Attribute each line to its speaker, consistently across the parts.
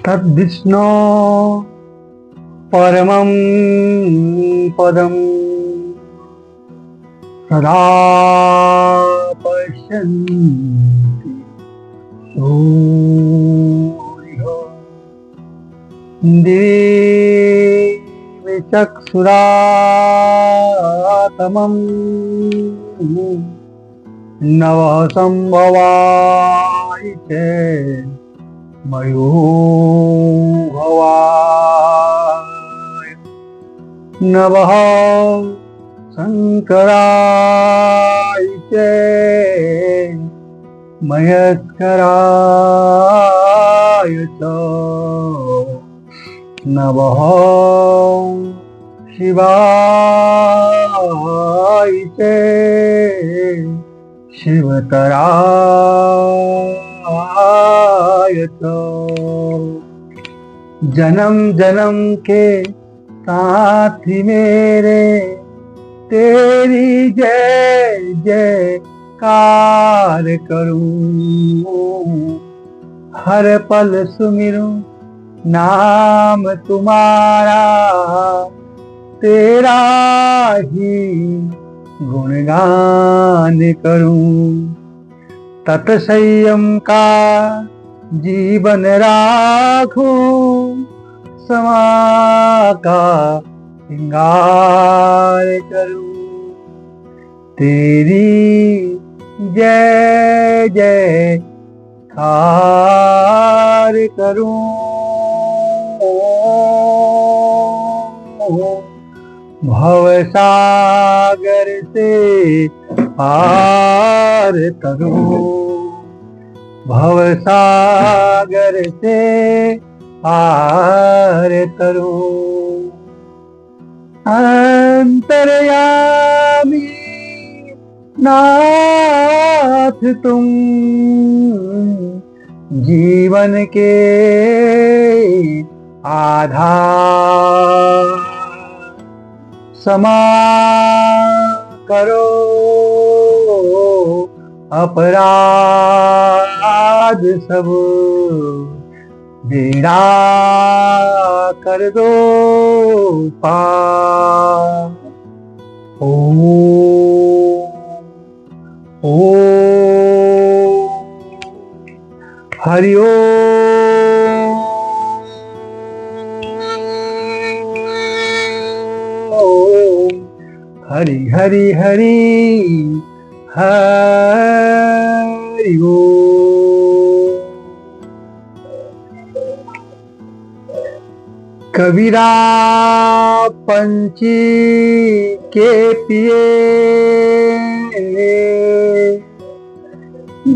Speaker 1: तद्विष्णो परमं पदं सदा पश्यन्ति सूर्यो दिवि चक्षुरातमं नवः सम्भवाय च मयो भवाय नवः शंकराय च महेश्वराय च नमः शिवाय च शिवतराय च। जन्म जन्म के साथी मेरे तेरी जय जयकार करूं, हर पल सुमिरूं नाम तुम्हारा, तेरा ही गुणगान करूं। तत्संयम का जीवन राखूं, समा का श्रृंगार करूं, तेरी जय जयकार करूं। भवसागर से पार करूं, भवसागर से पार करूं। अंतर्यामी नाथ तुम जीवन के आधार, क्षमा करो अपराध सब, बेड़ा कर दो पार। ओम हरि ओम हरि हरि हरि हरि ओम। कबीरा पंछी के पिए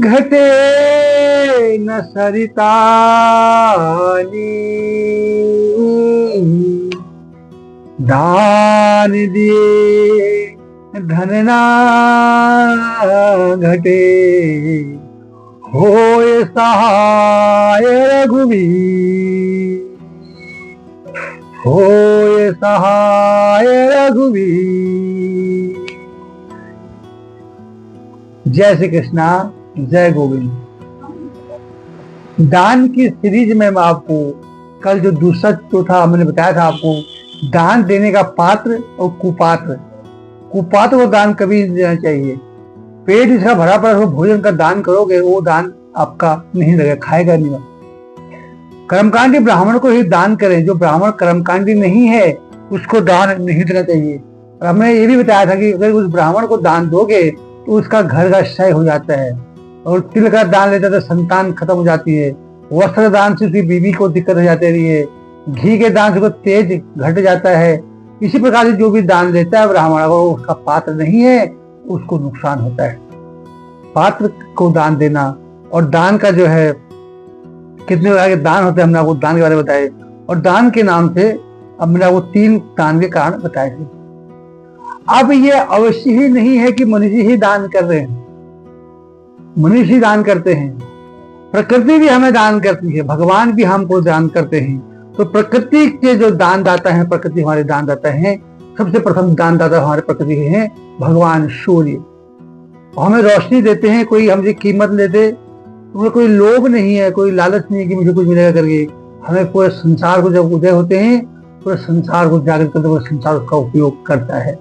Speaker 1: घटे न सरितानी, दान दिए धन ना घटे, होए सहाय रघुवीर, होए सहाय रघुवीर। जय श्री कृष्णा, जय गोविंद। दान की सीरीज में मैं आपको कल जो दूसरा जो था मैंने बताया था आपको, दान देने का पात्र और कुपात्र। कुपात्र को दान कभी नहीं देना चाहिए। पेट इसका भरा पड़ा हो भोजन का दान करोगे, वो दान आपका नहीं लगेगा, खाएगा नहीं। कर्मकांडी ब्राह्मण को ही दान करें, जो ब्राह्मण कर्मकांडी नहीं है उसको दान नहीं देना चाहिए। और हमने ये भी बताया था कि अगर उस ब्राह्मण को दान दोगे तो उसका घर का क्षय हो जाता है, और तिल का दान लेता तो संतान खत्म हो जाती है, वस्त्र दान से उसकी बीवी को दिक्कत हो जाती रही है, घी के दान से तेज घट जाता है। इसी प्रकार से जो भी दान लेता है ब्राह्मण, अगर उसका पात्र नहीं है उसको नुकसान होता है। पात्र को दान देना, और दान का जो है कितने प्रकार के दान होते हैं हमने आपको दान के बारे में बताए, और दान के नाम से हमने आपको 3 दान के कारण बताए थे। अब ये अवश्य ही नहीं है कि मनुष्य ही दान कर रहे हैं, मनुष्य ही दान करते हैं, प्रकृति भी हमें दान करती है, भगवान भी हमको दान करते हैं। तो प्रकृति के जो दानदाता हैं, प्रकृति हमारे दानदाता हैं। सबसे प्रथम दानदाता हमारे प्रकृति के हैं भगवान सूर्य। हमें रोशनी देते हैं, कोई हमसे कीमत लेते, उन्हें कोई लोभ नहीं है, कोई लालच नहीं है कि मुझे कुछ मिलेगा करके। हमें पूरे संसार को जब उदय होते हैं, पूरे संसार को जागृत करते हुए संसार उसका उपयोग करता है।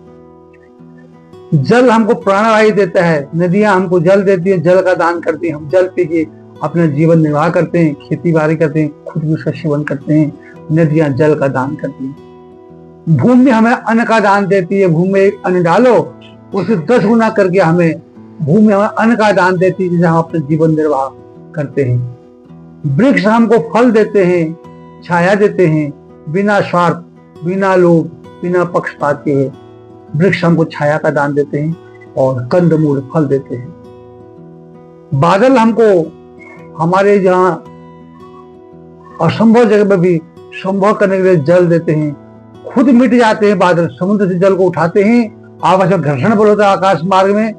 Speaker 1: जल हमको प्राणवायु देता है, नदियां हमको जल देती है, जल का दान करती है, हम जल पी के अपना जीवन निर्वाह करते हैं, खेती बाड़ी करते हैं, खुद भी उसका सेवन करते हैं। नदियां जल का दान करती है। भूमि हमें अन्न का दान देती है, भूमि में एक अन्न डालो, उसे 10 गुना करके हमें भूमि हमें अन्न का दान देती है, जिसे हम अपना जीवन निर्वाह करते हैं। वृक्ष हमको फल देते हैं, छाया देते हैं, बिना स्वार्थ, बिना लोभ, बिना पक्षपात के वृक्ष हमको छाया का दान देते हैं और कंदमूल फल देते हैं। बादल हमको हमारे जहां असंभव जगह में भी संभव करने के लिए जल देते हैं। खुद मिट जाते हैं बादल, समुद्र से जल को उठाते हैं, आपस में घर्षण बल होता है, आकाश मार्ग में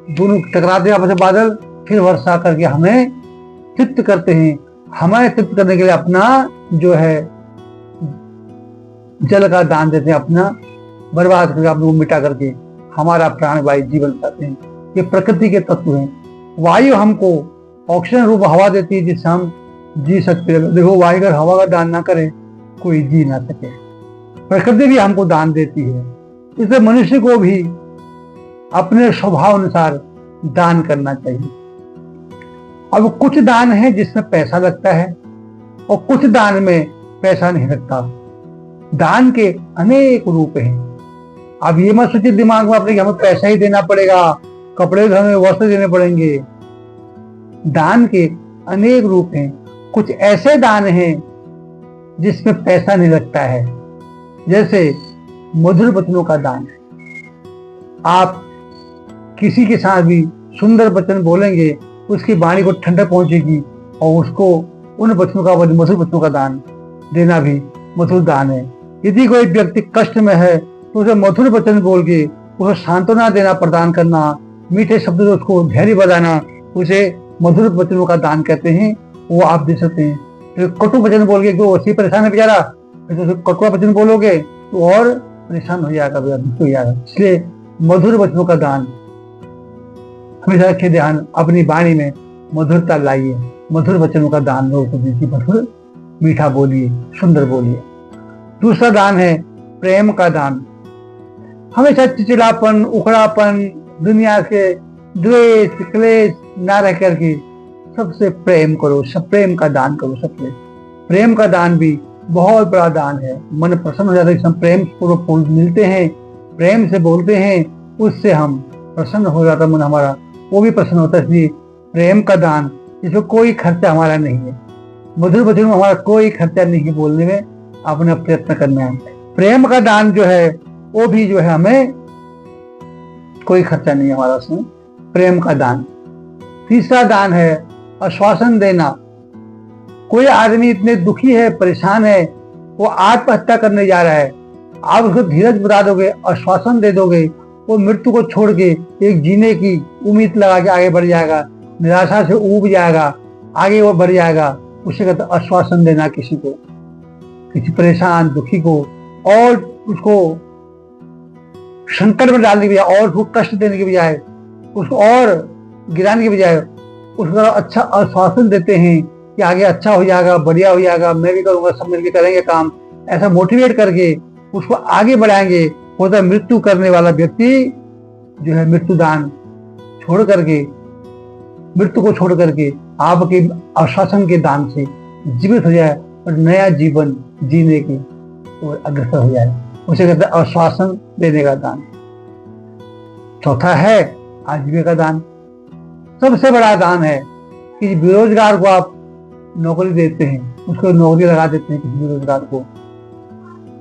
Speaker 1: दोनों टकराते हैं आपस में बादल, फिर वर्षा करके हमें तृप्त करते हैं। हमें तृप्त करने के लिए अपना जो है जल का दान देते हैं, अपना बर्बाद करके, अपने को मिटा करके हमारा प्राणवायु जीवन पाते हैं। ये प्रकृति के तत्व हैं। वायु हमको ऑक्सीजन रूप हवा देती है, जिससे हम जी सकते हैं। देखो, वायु अगर हवा का दान ना करे कोई जी ना सके। प्रकृति भी हमको दान देती है, इसलिए मनुष्य को भी अपने स्वभाव अनुसार दान करना चाहिए। अब कुछ दान है जिसमें पैसा लगता है और कुछ दान में पैसा नहीं लगता। दान के अनेक रूप हैं। अब ये मत सोचिए दिमाग में अपने कि हमें पैसा ही देना पड़ेगा, कपड़े हमें वस्त्र देने पड़ेंगे। दान के अनेक रूप हैं। कुछ ऐसे दान हैं जिसमें पैसा नहीं लगता है, जैसे मधुर वचनों का दान। आप किसी के साथ भी सुंदर वचन बोलेंगे, उसकी वाणी को ठंडक पहुंचेगी और उसको उन वचनों का, मधुर वचनों का दान देना भी मधुर दान है। यदि कोई व्यक्ति कष्ट में है तो उसे मधुर वचन बोल के उसे सांत्वना देना, प्रदान करना, मीठे शब्द से उसको धैर्य बधाना, उसे मधुर वचनों का दान कहते हैं। वो आप दे सकते हैं। तो कटु वचन बोल के वो वैसे परेशान है बेचारा, तो कटुआ वचन बोलोगे तो और परेशान हो जाएगा, दुख हो जाएगा। इसलिए मधुर वचनों का दान हमेशा रखे ध्यान, अपनी वाणी में मधुरता लाइए, मधुर वचनों का दान लोगों को दीजिए, मधुर मीठा बोलिए, सुंदर बोलिए। दूसरा दान है प्रेम का दान। हमेशा चिड़चिड़ापन, उखड़ापन, दुनिया के द्वेष, क्लेश ना रह करके सबसे प्रेम करो, सब प्रेम का दान करो। सबसे प्रेम का दान भी बहुत बड़ा दान है। मन प्रसन्न हो जाता है, हम प्रेम पूर्वक मिलते हैं, प्रेम से बोलते हैं, उससे हम प्रसन्न हो जाता है मन हमारा, वो भी प्रसन्न होता है। इसलिए प्रेम का दान, इसमें कोई खर्चा हमारा नहीं है। मधुर वचन में हमारा कोई खर्चा नहीं है, बोलने में अपना प्रयत्न करना है। प्रेम का दान जो है वो भी जो है हमें कोई खर्चा नहीं है हमारा उसमें, प्रेम का दान। तीसरा दान है आश्वासन देना। कोई आदमी इतने दुखी है, परेशान है, वो आत्महत्या करने जा रहा है, आप उसको धीरज बता दोगे, आश्वासन दे दोगे, वो मृत्यु को छोड़ के एक जीने की उम्मीद लगा के आगे बढ़ जाएगा, निराशा से ऊब जाएगा, आगे वो बढ़ जाएगा। उसे कहते आश्वासन देना किसी को, किसी परेशान दुखी को, और उसको संकट में डालने की बजाय और उसको कष्ट देने की बजाय, उसको और गिराने की बजाय उसको अच्छा आश्वासन देते हैं कि आगे अच्छा हो जाएगा, बढ़िया हो जाएगा, मैं भी करूंगा, सब मिलकर करेंगे काम, ऐसा मोटिवेट करके उसको आगे बढ़ाएंगे। होता है मृत्यु करने वाला व्यक्ति जो है मृत्युदान छोड़ करके, मृत्यु को छोड़ करके आपके आश्वासन के दान से जीवित हो जाए और नया जीवन जीने की और अग्रसर हो जाए, उसे कहते हैं आश्वासन देने का दान। चौथा है आजीविका दान। सबसे बड़ा दान है कि बेरोजगार को आप नौकरी देते हैं, उसको नौकरी लगा देते हैं किसी बेरोजगार को,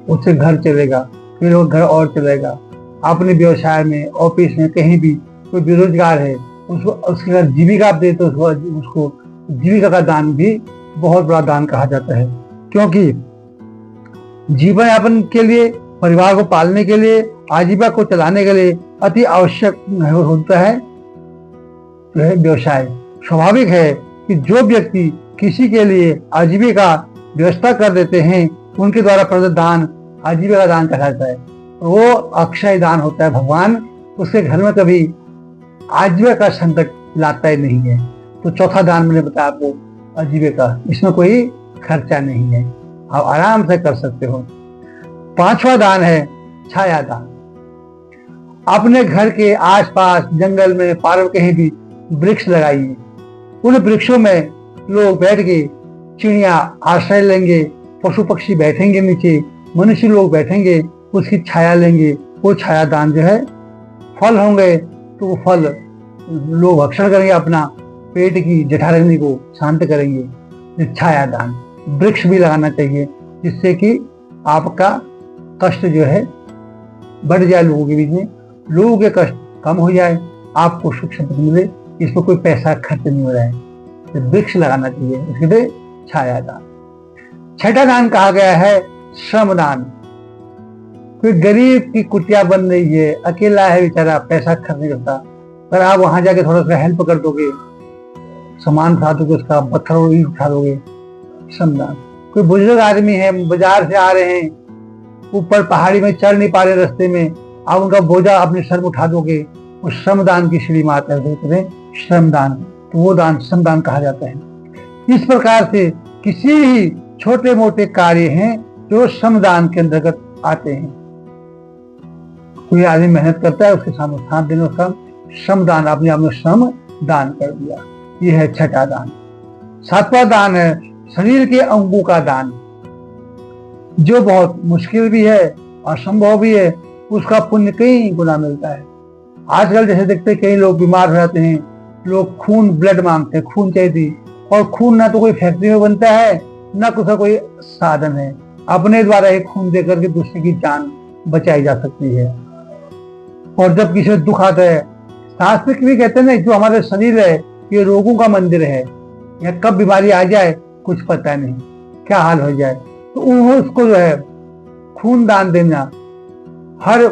Speaker 1: उससे घर चलेगा, फिर वो घर और चलेगा। अपने व्यवसाय में, ऑफिस में, कहीं भी कोई बेरोजगार है, उसको उसके घर जीविका आप देते हो, उसको जीविका का दान भी बहुत बड़ा दान कहा जाता है। क्योंकि जीवन यापन के लिए, परिवार को पालने के लिए, आजीविका को चलाने के लिए अति आवश्यक होता है जो है व्यवसाय। स्वाभाविक है कि जो व्यक्ति किसी के लिए आजीविका व्यवस्था कर देते हैं, उनके द्वारा प्रदत्त दान आजीविका दान कहा जाता है। वो अक्षय दान होता है। भगवान उसके घर में कभी आजीविका का संकट लाता ही नहीं है। तो चौथा दान मैंने बताया आपको आजीविका, इसमें कोई खर्चा नहीं है, आप आराम से कर सकते हो। 5वां दान है छाया दान। अपने घर के आसपास जंगल में, पार्क कहीं भी वृक्ष लगाइए। उन वृक्षों में लोग बैठ के चिड़िया आश्रय लेंगे, पशु पक्षी बैठेंगे नीचे, मनुष्य लोग बैठेंगे, उसकी छाया लेंगे। वो छाया दान जो है, फल होंगे तो वो फल लोग भक्षण करेंगे, अपना पेट की जठराग्नि को शांत करेंगे। छाया दान। वृक्ष भी लगाना चाहिए जिससे कि आपका कष्ट जो है बढ़ जाए, लोगों के बीच में लोगों के कष्ट कम हो जाए, आपको सुख संपत्ति मिले। इस पर कोई पैसा खर्च नहीं हो रहा है, तो वृक्ष लगाना चाहिए, इसके लिए छाया दान। 6ठा दान कहा गया है श्रमदान। कोई गरीब की कुटिया बन रही है, अकेला है बेचारा, पैसा खर्च नहीं करता, पर आप वहां जाके थोड़ा सा हेल्प कर दोगे, सामान उठा दोगे, उसका पत्थर उठा दोगे, श्रमदान। कोई बुजुर्ग आदमी है, बाजार से आ रहे हैं, ऊपर पहाड़ी में चढ़ नहीं पा रहे, रास्ते में आप उनका बोझा अपने सर में उठा दोगे, वो श्रमदान की श्री माता है, श्रमदान। तो वो दान श्रमदान कहा जाता है। इस प्रकार से किसी भी छोटे मोटे कार्य हैं जो श्रमदान के अंतर्गत आते हैं। कोई आदमी मेहनत करता है, उसके सामने साथ देने का श्रमदान, अपने आप में श्रम दान कर दिया। यह है 6ठा दान। 7वां दान है शरीर के अंगों का दान, जो बहुत मुश्किल भी है, असंभव भी है, उसका पुण्य कई गुना मिलता है। आजकल जैसे देखते कई लोग बीमार हो जाते हैं, लोग खून ब्लड मांगते हैं, खून चाहिए, और खून ना तो कोई फैक्ट्री में बनता है, ना उसका कोई साधन है। अपने द्वारा एक खून देकर के दूसरे की जान बचाई जा सकती है। और जब किसी में दुख आता है, शास्त्र भी कहते हैं ना, जो हमारे शरीर है ये रोगों का मंदिर है, या कब बीमारी आ जाए कुछ पता नहीं, क्या हाल हो जाए, तो उसको जो है खून दान देना, हर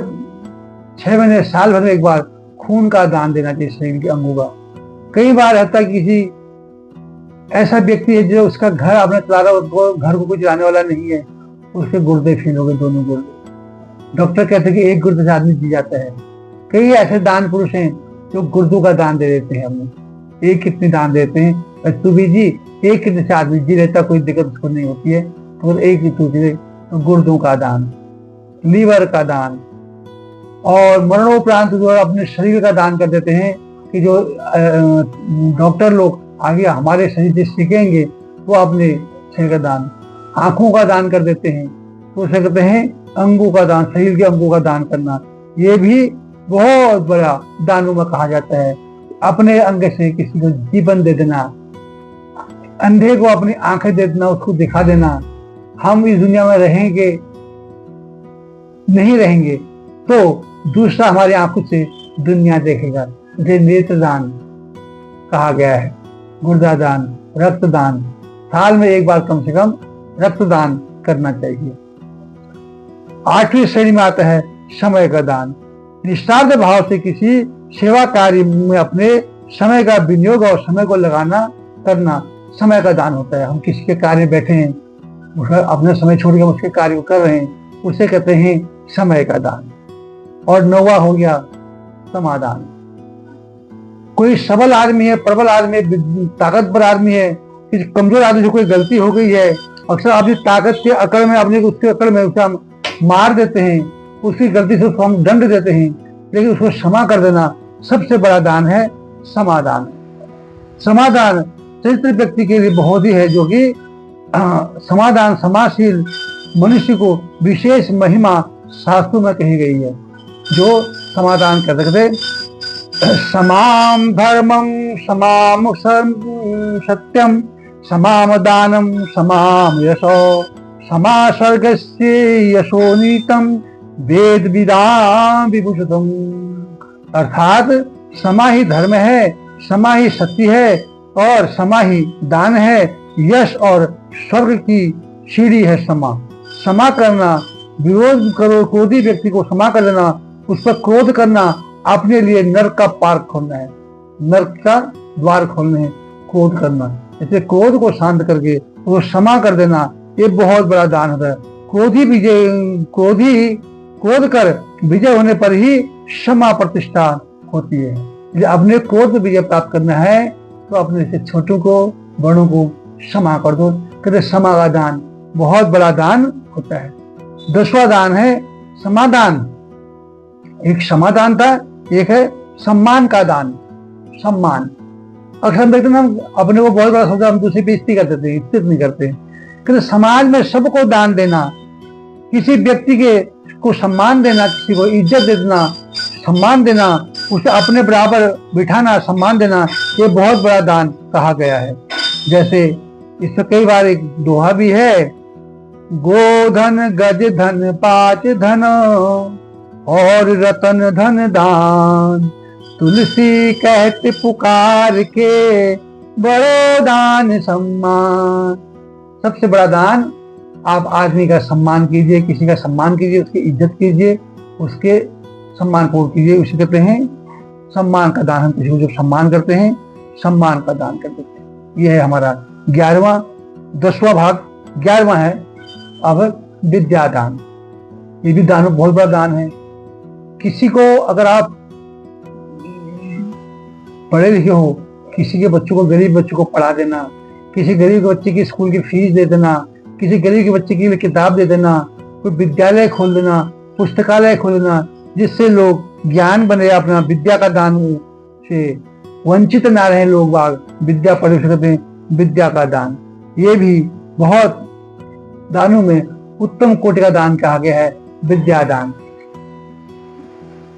Speaker 1: 6 महीने साल भर में एक बार खून का दान देना चाहिए शरीर के अंगों का। कई बार होता है किसी ऐसा व्यक्ति है जो उसका घर आपने चला रहा, घर को कोई चलाने वाला नहीं है, उसके गुर्दे फेल हो गए, दोनों गुर्दे। डॉक्टर कहते हैं कि एक गुर्दे से आदमी जी जाता है। कई ऐसे दान पुरुष हैं जो गुर्दों का दान दे देते हैं, हमें एक किडनी दान देते हैं, तू भी जी, एक किडनी से आदमी जी रहता, कोई दिक्कत उसको नहीं होती है, तो एक ही तू जी। तो गुर्दों का दान, लीवर का दान, और मरणोपरांत जो अपने शरीर का दान कर देते हैं, कि जो डॉक्टर लोग आगे हमारे शरीर से सीखेंगे, वो अपने शरीर का दान, आंखों का दान कर देते हैं, तो उसे कहते हैं अंगों का दान, शरीर के अंगों का दान करना। ये भी बहुत बड़ा दानों में कहा जाता है। अपने अंग से किसी को जीवन दे देना, अंधे को अपनी आंखें दे देना, उसको दिखा देना, हम इस दुनिया में रहेंगे नहीं रहेंगे तो दूसरा हमारी आंखों से दुनिया देखेगा। इसे नेत्रदान कहा गया है। गुर्दा दान, रक्तदान, साल में एक बार कम से कम रक्तदान करना चाहिए। 8वीं श्रेणी में आता है समय का दान। निस्वार्थ भाव से किसी सेवा कार्य में अपने समय का विनियोग और समय को लगाना करना समय का दान होता है। हम किसी के कार्य में बैठे हैं, उसका अपना समय छोड़ के उसके कार्य को कर रहे हैं, उसे कहते हैं समय का दान। और 9वां हो गया समादान। कोई सबल आदमी है, प्रबल आदमी है, ताकतवर आदमी है, कमजोर आदमी से कोई गलती हो गई है, अक्सर अपनी ताकत के अकड़ में, अपने उसके अकड़ में उसे हम मार देते हैं, उसकी गलती से उसको हम दंड देते हैं, लेकिन उसको क्षमा कर देना सबसे बड़ा दान है समादान। समादान चरित्र व्यक्ति के लिए बहुत ही है, जो कि समादान समाशील मनुष्य को विशेष महिमा शास्त्रों में कही गई है, जो समादान कर सकते। समाम धर्मम समाम सत्यम समाम दानम समाम यशो समा सर्गस्य यशोनीतम वेद विदाम विभूषितम। अर्थात समा ही धर्म है, समा ही सत्य है, और समा ही दान है, यश और स्वर्ग की सीढ़ी है समा। क्षमा करना, विरोध करो क्रोधी व्यक्ति को क्षमा कर देना, उस पर क्रोध करना अपने लिए नरक का पार खोलना है, नरक का द्वार खोलना है, क्रोध करना। इसलिए क्रोध को शांत करके वो क्षमा कर देना, ये बहुत बड़ा दान होता है। क्रोध कर विजय होने पर ही क्षमा प्रतिष्ठा होती है। इसलिए अपने क्रोध विजय प्राप्त करना है तो अपने से छोटों को बड़ों को क्षमा कर दो, कहते क्षमा का दान बहुत बड़ा दान होता है। 10वां दान है समादान। एक समादान था, एक है सम्मान का दान। सम्मान अक्सर हम देखते हैं, हम अपने को बहुत बड़ा सोचते, हम दूसरी बेइज्जती कर देते हैं, इज्जत नहीं करते। क्योंकि समाज में सबको दान देना, किसी व्यक्ति के को सम्मान देना, किसी को इज्जत देना, सम्मान देना, उसे अपने बराबर बिठाना, सम्मान देना, ये बहुत बड़ा दान कहा गया है। जैसे इसमें कई बार एक दोहा भी है, गोधन गज धन पांच धन और रतन धन दान, तुलसी कहते पुकार के बड़ो दान सम्मान। सबसे बड़ा दान आप आदमी का सम्मान कीजिए, किसी का सम्मान कीजिए, उसकी इज्जत कीजिए, उसके सम्मान पूर्ण कीजिए, उसे कहते हैं सम्मान का दान। हम किसी को जब सम्मान करते हैं, सम्मान का दान कर देते हैं। यह है हमारा 11वां। 10वां भाग 11वां है अब विद्यादान। ये भी दान बहुत बड़ा दान है। किसी को अगर आप पढ़े लिखे हो, किसी के बच्चों को, गरीब बच्चों को पढ़ा देना, किसी गरीब के बच्चे की स्कूल की फीस दे देना, किसी गरीब के बच्चे के लिए किताब दे देना, कोई विद्यालय खोल देना, पुस्तकालय खोल देना, जिससे लोग ज्ञान बने, अपना विद्या का दान से वंचित ना रहे लोग बाग, विद्या पढ़ सकते हैं, विद्या का दान। ये भी बहुत दानों में उत्तम कोटि का दान कहा गया है, विद्यादान।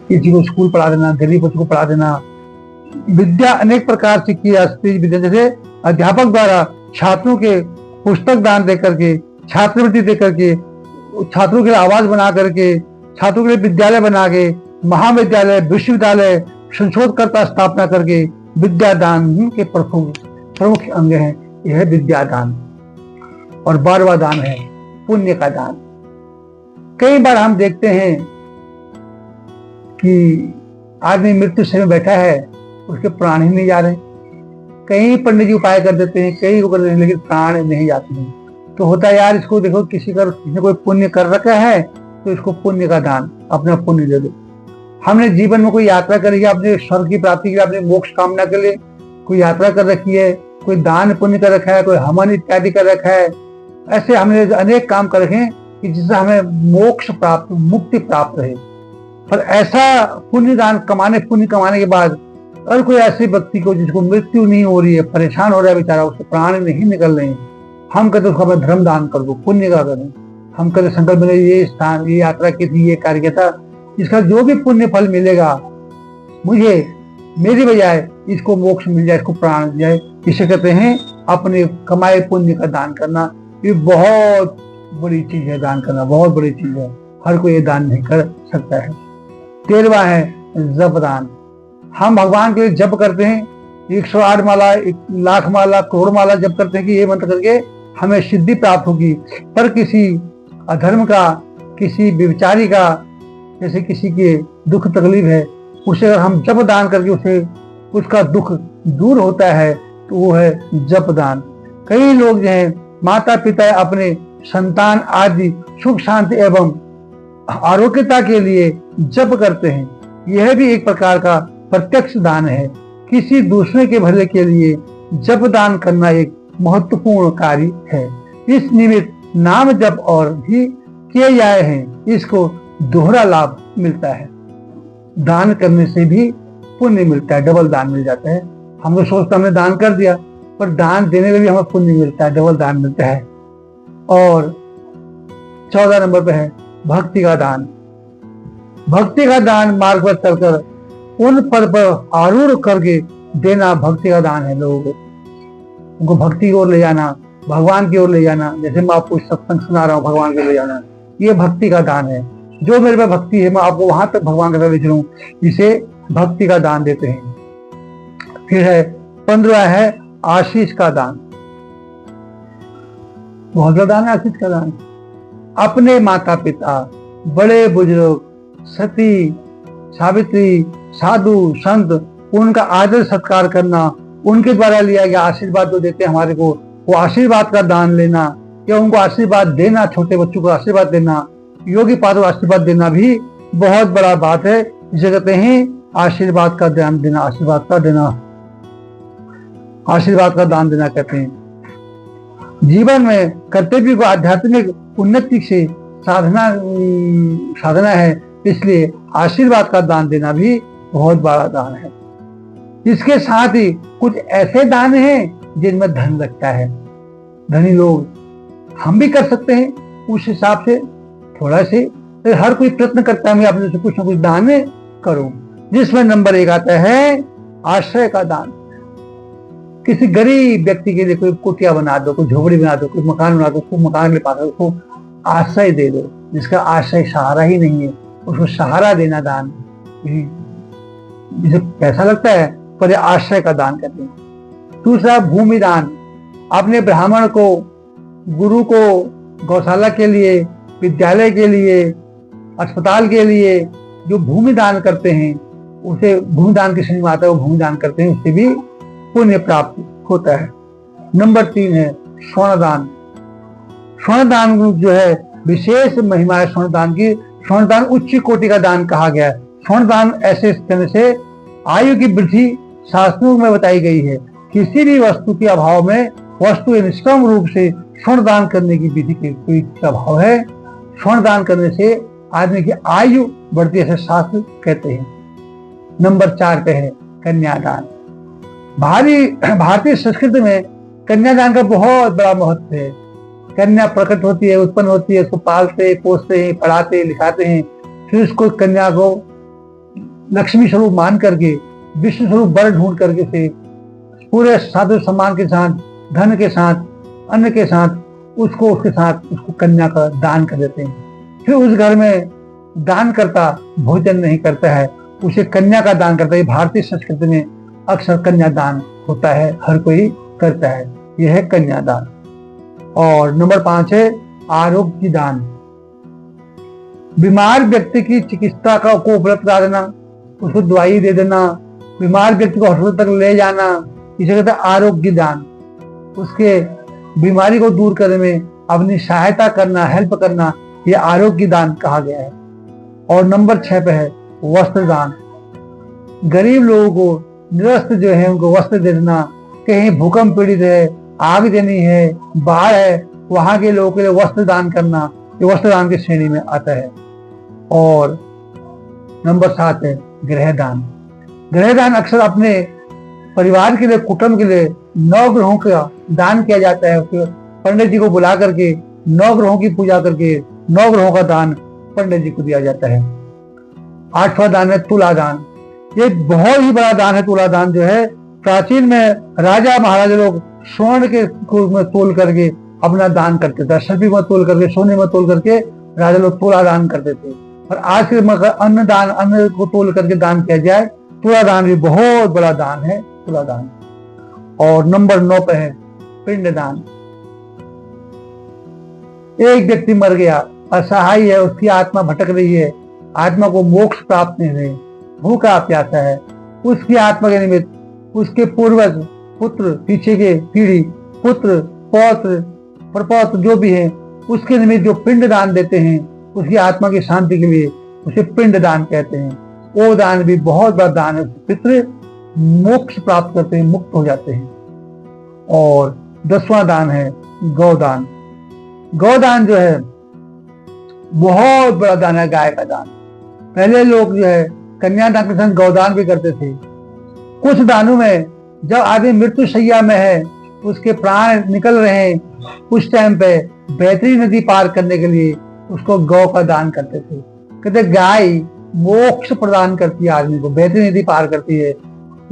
Speaker 1: किसी को स्कूल पढ़ा देना, गरीब बच्चों को पढ़ा देना। विद्या अनेक प्रकार से की जा सकती है। विद्या जैसे अध्यापक द्वारा छात्रों के पुस्तक दान दे करके, छात्रवृत्ति दे करके, छात्रों के लिए आवास बना करके, छात्रों के लिए विद्यालय बना के, महाविद्यालय, विश्वविद्यालय, संशोधकर्ता स्थापना करके विद्यादान के प्रमुख अंग है। यह है विद्यादान। और 12वां दान है पुण्य का दान। कई बार हम देखते हैं कि आदमी मृत्यु समय बैठा है, उसके प्राण ही नहीं जा रहे। कई पंडित जी उपाय कर देते हैं, कई कर देते हैं, लेकिन प्राण नहीं जाते हैं। तो होता है यार, इसको देखो, किसी ने कोई पुण्य कर रखा है तो इसको पुण्य का दान, अपना पुण्य दे दो। हमने जीवन में कोई यात्रा करी है, अपने स्वर्ग की प्राप्ति के लिए, अपने मोक्ष कामना के लिए कोई यात्रा कर रखी है, कोई दान पुण्य कर रखा है, कोई हवन इत्यादि कर रखा है। ऐसे हमने अनेक काम कर रखे हैं कि जिससे हमें मोक्ष प्राप्त, मुक्ति प्राप्त रहे। पर ऐसा पुण्य दान कमाने, पुण्य कमाने के बाद अगर कोई ऐसे व्यक्ति को जिसको मृत्यु नहीं हो रही है, परेशान हो रहा है बेचारा, उसके प्राण नहीं निकल रहे हैं, हम कहते उसको अपना धर्म दान कर दो, पुण्य का करें। हम कहते संकल्प में ये स्थान, ये यात्रा की थी, ये कार्य किया था, इसका जो भी पुण्य फल मिलेगा मुझे, मेरी बजाय इसको मोक्ष मिल जाए, इसको प्राण मिल जाए। इसे कहते हैं अपने कमाए पुण्य का दान करना। ये बहुत बड़ी चीज है, दान करना बहुत बड़ी चीज है। हर कोई ये दान नहीं कर सकता है। 13वां है जप दान। हम भगवान के लिए जप करते हैं, 108 माला, 1,00,000 माला, करोड़ माला जप करते हैं कि ये मंत्र करके हमें सिद्धि प्राप्त होगी। पर किसी अधर्म का, किसी व्यभिचारी का, जैसे किसी के दुख तकलीफ है, उसे अगर हम जप दान करके उसे उसका दुख दूर होता है तो वो है जप दान। कई लोग जो है माता पिता अपने संतान आदि सुख शांति एवं आरोग्यता के लिए जप करते हैं। यह भी एक प्रकार का प्रत्यक्ष दान है। किसी दूसरे के भले के लिए जप दान करना एक महत्वपूर्ण कार्य है। इस निमित्त नाम जप और भी किए जाए हैं, इसको दोहरा लाभ मिलता है। दान करने से भी पुण्य मिलता है, डबल दान मिल जाता है। हम लोग सोचते हमने दान कर दिया, पर दान देने में भी हमें पुण्य मिलता है, डबल दान मिलता है। और 14 नंबर पे है भक्ति का दान। भक्ति का दान मार्ग पर चलकर उन पद पर आरूढ़ करके देना भक्ति का दान है। लोगों को उनको भक्ति की ओर ले जाना, भगवान की ओर ले जाना। जैसे मैं आपको सत्संग सुना रहा हूँ, भगवान की ओर ले जाना, ये भक्ति का दान है। जो मेरे में भक्ति है मैं आपको वहां तक भगवान का ले चलूं, इसे भक्ति का दान देते हैं। फिर है 15वां है आशीष का दान। बहुत बड़ा दान है आशीष का दान। अपने माता पिता, बड़े बुजुर्ग, सती, सावित्री, साधु, संत, उनका आदर सत्कार करना, उनके द्वारा लिया गया आशीर्वाद जो देते हैं हमारे को, वो आशीर्वाद का दान लेना या उनको आशीर्वाद देना, छोटे बच्चों को आशीर्वाद देना, योगी पादों आशीर्वाद देना भी बहुत बड़ा बात है। जिसे कहते हैं आशीर्वाद का दान देना, आशीर्वाद का देना, आशीर्वाद का दान देना कहते हैं। जीवन में कर्तव्य को आध्यात्मिक उन्नति से साधना है, इसलिए आशीर्वाद का दान देना भी बहुत बड़ा दान है। इसके साथ ही कुछ ऐसे दान हैं जिनमें धन लगता है। धनी लोग हम भी कर सकते हैं उस हिसाब से थोड़ा से, तो हर कोई प्रयत्न करता है मैं अपने से कुछ न कुछ दान करूं, जिसमें नंबर 1 आता है आश्रय का दान। किसी गरीब व्यक्ति के लिए कोई कुटिया बना दो, कोई झोपड़ी बना दो, कोई मकान बना दो, उसको मकान ले पाता, उसको आश्रय दे दो। जिसका आश्रय सहारा ही नहीं है उसको सहारा देना दान। जिसे पैसा लगता है पर आश्रय का दान करते हैं। दूसरा भूमि दान। अपने ब्राह्मण को, गुरु को गौशाला के लिए, विद्यालय के लिए, अस्पताल के लिए जो भूमि दान करते हैं उसे भूमि दान की श्रेणी में आता है, वो भूमि दान करते हैं, उससे भी पुण्य प्राप्त होता है। नंबर 3 है स्वर्ण दान। स्वर्ण दान जो है विशेष महिमा है स्वर्ण दान की। स्वर्ण दान उच्च कोटि का दान कहा गया है। स्वर्ण दान ऐसे करने से आयु की वृद्धि शास्त्रों में बताई गई है। किसी भी वस्तु के अभाव में वस्तु निष्काम रूप से स्वर्ण दान करने की विधि के कोई अभाव है। स्वर्ण दान करने से आदमी की आयु बढ़ती है, ऐसे शास्त्र कहते हैं। नंबर 4 पे है कन्यादान। भारतीय संस्कृति में कन्यादान का बहुत बड़ा महत्व है। कन्या प्रकट होती है, उत्पन्न होती है, उसको पालते पोसते हैं, पढ़ाते लिखाते हैं, फिर उसको कन्या को लक्ष्मी स्वरूप मान करके, विष्णु स्वरूप वर ढूंढ करके से पूरे साधु सम्मान के साथ, धन के साथ, अन्न के साथ उसको कन्या का दान कर देते हैं। फिर उस घर में दान करता भोजन नहीं करता है, उसे कन्या का दान करता है। भारतीय संस्कृति में अक्सर कन्यादान होता है, हर कोई करता है, यह है कन्यादान। और नंबर 5 है आरोग्य दान। बीमार व्यक्ति की चिकित्सा को उपलब्ध करा देना, उसको दवाई दे देना, बीमार व्यक्ति को हॉस्पिटल तक ले जाना, इसे कहते हैं आरोग्य दान। उसके बीमारी को दूर करने में अपनी सहायता करना, हेल्प करना, यह आरोग्य दान कहा गया है। और नंबर 6 पे है वस्त्र दान। गरीब लोगों को निरस्त्र जो है उनको वस्त्र दे देना। कहीं भूकंप पीड़ित है, आग देनी है, बाढ़ है, वहां के लोगों के लिए वस्त्र दान करना, ये वस्त्र दान की श्रेणी में आता है। और नंबर 7 है गृह दान। गृह दान अक्सर अपने परिवार के लिए, कुटुंब के लिए 9 ग्रहों का दान किया जाता है। पंडित जी को बुला करके 9 ग्रहों की पूजा करके 9 ग्रहों का दान पंडित जी को दिया जाता है। 8वां दान है तुला दान। ये बहुत ही बड़ा दान है। तुला दान जो है प्राचीन में राजा महाराजा लोग स्वर्ण के में तोल करके अपना दान करते थे, सर्पी में तोल करके, सोने में तोल करके राजा लोग तुला दान करते थे। और आज के अन्न को तोल करके दान किया जाए, तुला दान भी बहुत बड़ा दान है, तुला दान। और नंबर 9 पे है पिंड दान। एक व्यक्ति मर गया, असहाय है, उसकी आत्मा भटक रही है, आत्मा को मोक्ष प्राप्त नहीं है, भूखा प्यासा है, उसकी आत्मा के निमित्त उसके पूर्वज, पुत्र, पीछे के पीढ़ी, पुत्र, पौत्र, प्रपौत्र जो भी है, उसके निमित्त जो पिंड दान देते हैं उसकी आत्मा की शांति के लिए, उसे पिंड दान कहते हैं। वो दान भी बहुत बड़ा दान है। पितृ मोक्ष प्राप्त करते हैं, मुक्त हो जाते हैं। और 10वां दान है गौदान। गौदान जो है बहुत बड़ा दान है, गाय का दान। पहले लोग जो है कन्यादान के साथ गौदान भी करते थे। कुछ दानों में जब आदमी मृत्यु शैया में है, उसके प्राण निकल रहे हैं, उस टाइम पे बैतरी नदी पार करने के लिए उसको गौ का दान करते थे। कहते गाय मोक्ष प्रदान करती है आदमी को, बैतरी नदी पार करती है,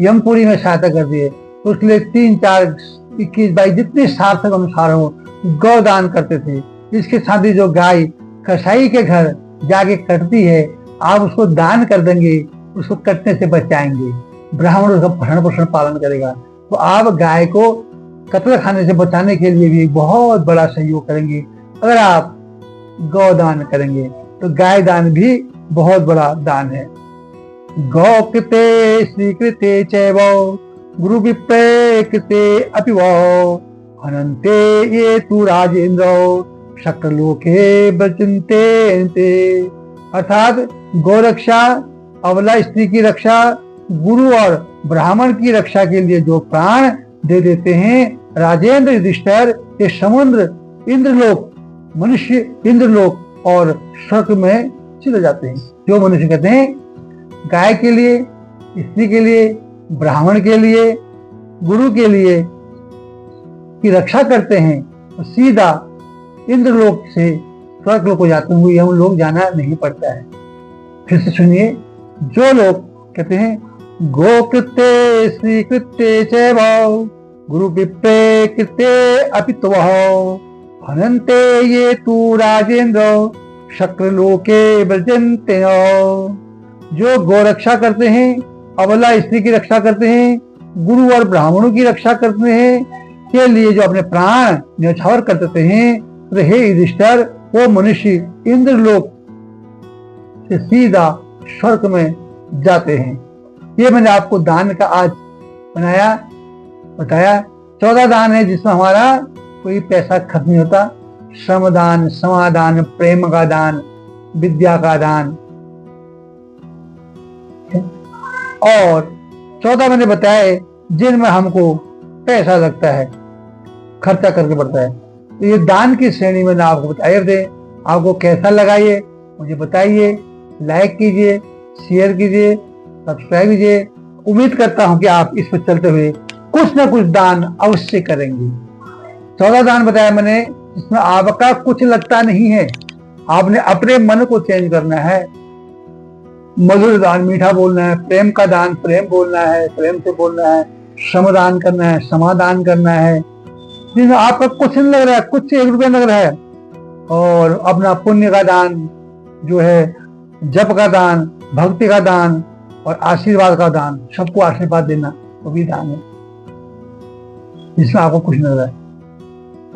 Speaker 1: यमपुरी में सहायता करती है, तो उसके लिए 3, 4, 21, 22 जितने सार्थक अनुसार हो गौ दान करते थे। इसके साथ ही जो गाय कसाई के घर जाके कटती है, आप उसको दान कर देंगे, उसको कटने से बचाएंगे, ब्राह्मण उसका भरण पोषण पालन करेगा। तो आप गाय को कत्ल खाने से बचाने के लिए भी बहुत बड़ा सहयोग करेंगे। अगर आप गौदान करेंगे तो गाय दान भी बहुत बड़ा दान है। गौ कृते स्वीकृते चैव गुरु विप्रे कृते अपि वो अनंते ये तु राजेंद्र शक्रलोके बचन्ते। अर्थात गौ रक्षा, अबला स्त्री की रक्षा, गुरु और ब्राह्मण की रक्षा के लिए जो प्राण दे देते हैं, राजेंद्र युधिष्ठिर ये समुद्र, इंद्रलोक, मनुष्य इंद्रलोक और स्वर्ग में चले जाते हैं। जो मनुष्य कहते हैं गाय के लिए, स्त्री के लिए, ब्राह्मण के लिए, गुरु के लिए की रक्षा करते हैं, तो सीधा इंद्रलोक से स्वर्ग लोक को जाते हैं, हम लोग जाना नहीं पड़ता है। फिर से सुनिए, जो लोग कहते हैं गोकृत्ये श्री कृत्ये च गुरु विप्रे कृत्ये अपि हनन्ते ये तू राजेंद्र शक्र लोके व्रजन्ते। जो गो रक्षा करते हैं, अबला स्त्री की रक्षा करते हैं, गुरु और ब्राह्मणों की रक्षा करते हैं, के लिए जो अपने प्राण न्यौछावर कर देते हैं, तो हे युधिष्ठिर वो मनुष्य इंद्रलोक से सीधा स्वर्ग में जाते हैं। ये मैंने आपको दान का आज बताया। 14 दान है जिसमें हमारा कोई पैसा खर्च नहीं होता। श्रमदान, समादान, प्रेम का दान, विद्या का दान, और 14 मैंने बताए जिनमें हमको पैसा लगता है, खर्चा करके पड़ता है। तो ये दान की श्रेणी में आपको बताए थे। आपको कैसा लगा ये मुझे बताइए, लाइक कीजिए, शेयर कीजिए, सब्सक्राइब कीजिए। उम्मीद करता हूं कि आप इस पर चलते हुए कुछ ना कुछ दान अवश्य करेंगे। 14 दान बताया मैंने, इसमें आपका कुछ लगता नहीं है। आपने अपने मन को चेंज करना है। मधुर दान, मीठा बोलना है। प्रेम का दान, प्रेम बोलना है, प्रेम से बोलना है। श्रमदान करना है, समादान करना है, जिसमें आपका कुछ नहीं लग रहा है, कुछ 1 रुपया लग रहा है। और अपना पुण्य का दान जो है, जप का दान, भक्ति का दान और आशीर्वाद का दान, सबको आशीर्वाद देना वो भी दान है, जिसमें आपको कुछ नहीं लग रहा है।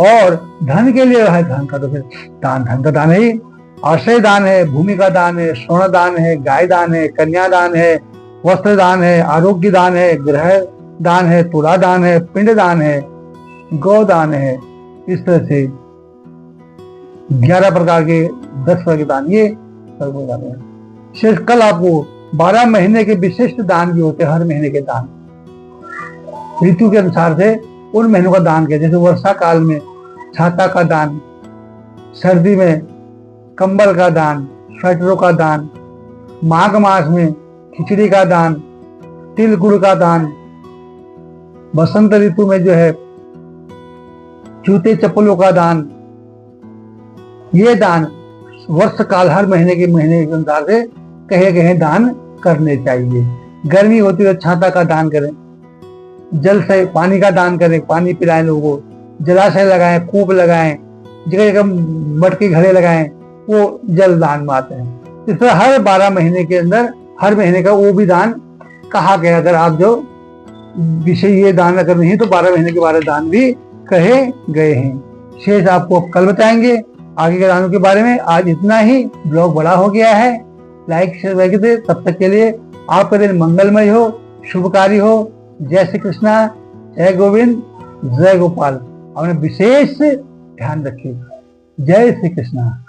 Speaker 1: और धन के लिए है, धन का तो फिर दान, धन का दान है ही। आश्रय दान है, भूमि का दान है, स्वर्ण दान है, गाय दान है, कन्या दान है, वस्त्र दान है, आरोग्य दान है, गृह दान है, तुला दान है, पिंड दान है, गौ दान है। इस तरह से 11 प्रकार के 10 प्रकार के दान, ये सर्व दान है। शेष कल आपको 12 महीने के विशिष्ट दान भी होते हैं। हर महीने के दान ऋतु के अनुसार से उन महीनों का दान किया। जैसे वर्षा काल में छाता का दान, सर्दी में कंबल का दान, स्वेटरों का दान, माघ मास में खिचड़ी का दान, तिल गुड़ का दान, बसंत ऋतु में जो है जूते चप्पलों का दान। ये दान वर्ष काल हर महीने के अनुसार से कहे दान करने चाहिए। गर्मी होती है तो छाता का दान करें, जल से पानी का दान करें, पानी पिलाएं लोगों को, जलाशय लगाएं, कूप लगाएं, जगह जगह मटके घड़े लगाएं, वो जल दान में आते हैं। इस तरह हर 12 महीने के अंदर हर महीने का वो भी दान कहा गया। अगर आप जो विषय ये दान अगर नहीं तो 12 महीने के 12 दान भी कहे गए हैं। शेष आपको कल बताएंगे आगे के दानों के बारे में। आज इतना ही, ब्लॉग बड़ा हो गया है। लाइक शेयर दे। तब तक के लिए आपका दिन मंगलमय हो, शुभकारी हो। जय श्री कृष्णा, जय गोविंद, जय गोपाल। अपने विशेष ध्यान रखिए। जय श्री कृष्णा।